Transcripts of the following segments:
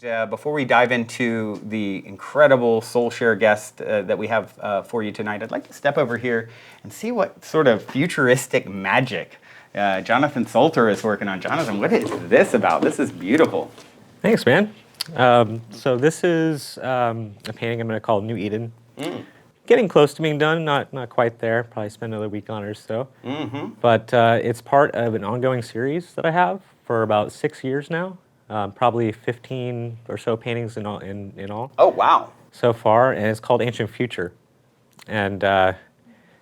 Before we dive into the incredible soul share guest that we have for you tonight, I'd like to step over here and see what sort of futuristic magic Johnathan Solter is working on. Johnathan, what is this about? This is beautiful. Thanks, man. So this is a painting I'm going to call New Eden. Getting close to being done, not quite there. Probably spend another week on it or so. But it's part of an ongoing series that I have for about 6 years now. Probably 15 or so paintings in all. Oh, wow. So far, and it's called Ancient Future. And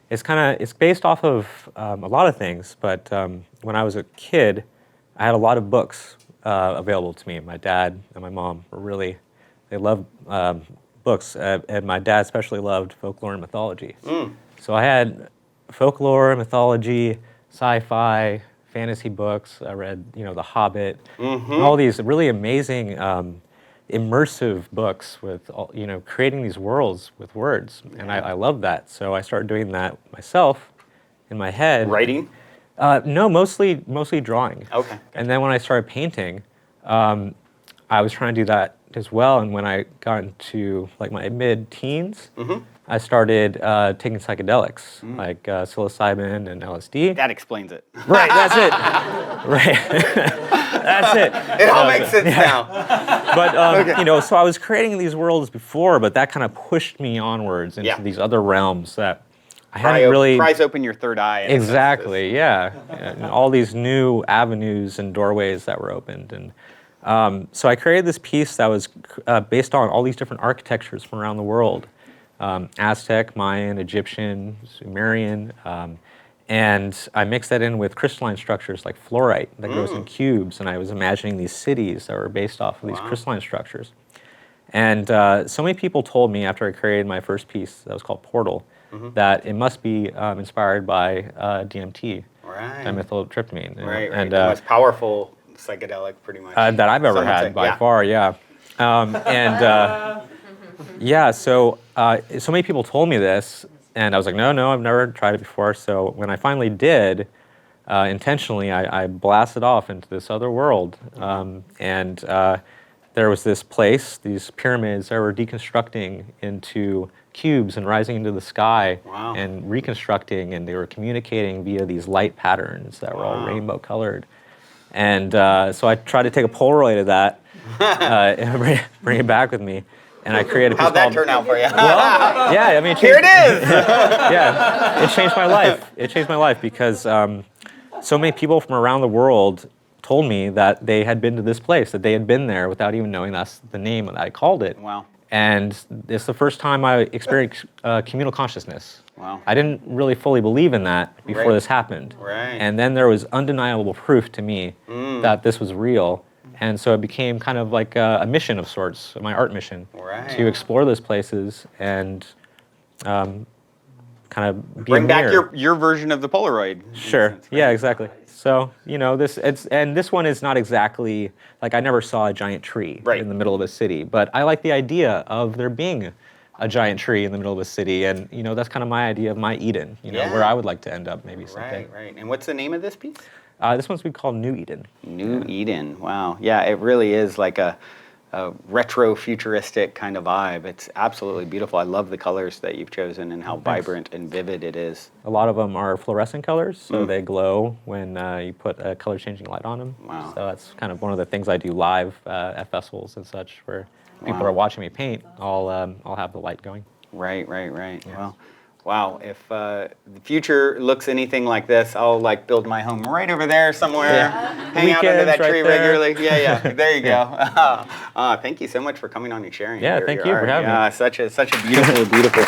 it's based off of a lot of things, but when I was a kid, I had a lot of books available to me. My dad and my mom they loved books, and my dad especially loved folklore and mythology. So I had folklore, mythology, sci-fi, fantasy books. I read, The Hobbit, and all these really amazing, immersive books with, creating these worlds with words, and I love that. So I started doing that myself in my head. Writing? No, mostly drawing. Okay. And then when I started painting, I was trying to do that as well. And when I got into like my mid-teens, I started taking psychedelics like psilocybin and LSD. That explains it. Right, that's it. Right, that's it. It all makes sense now. But so I was creating these worlds before, but that kind of pushed me onwards into these other realms that I hadn't really pries open your third eye. Exactly, yeah. And all these new avenues and doorways that were opened, and so I created this piece that was based on all these different architectures from around the world. Aztec, Mayan, Egyptian, Sumerian, and I mixed that in with crystalline structures like fluorite that grows in cubes, and I was imagining these cities that were based off of these crystalline structures. And so many people told me after I created my first piece that was called Portal that it must be inspired by DMT, dimethyltryptamine. Right. And the most powerful psychedelic pretty much. That I've ever had by far, yeah. So many people told me this, and I was like, no, I've never tried it before. So when I finally did, intentionally, I blasted off into this other world. There was this place, these pyramids that were deconstructing into cubes and rising into the sky and reconstructing, and they were communicating via these light patterns that were all rainbow colored. And so I tried to take a Polaroid of that and bring it back with me. And I created a piece. How'd that turn out for you? Well, yeah, I mean, here it is. Yeah, it changed my life. It changed my life because so many people from around the world told me that they had been to this place, that they had been there without even knowing that's the name that I called it. Wow. And it's the first time I experienced communal consciousness. Wow. I didn't really fully believe in that before this happened. Right. And then there was undeniable proof to me that this was real. And so it became kind of like a mission of sorts, my art mission, to explore those places and kind of be bring back your version of the Polaroid. Sure. Yeah, exactly. So this one is not exactly like I never saw a giant tree in the middle of a city, but I like the idea of there being a giant tree in the middle of a city, and that's kind of my idea of my Eden, where I would like to end up maybe someday. Right. And what's the name of this piece? This one's called New Eden. New Eden. Wow. Yeah, it really is like a retro futuristic kind of vibe. It's absolutely beautiful. I love the colors that you've chosen and how vibrant and vivid it is. A lot of them are fluorescent colors, so they glow when you put a color changing light on them. Wow. So that's kind of one of the things I do live at festivals and such, where people are watching me paint. I'll have the light going. Right. Yeah. Well, wow, if the future looks anything like this, I'll build my home right over there somewhere, hang out under that tree regularly. Yeah, there you go. Thank you so much for coming on and sharing. Yeah, thank you for having me. Such a beautiful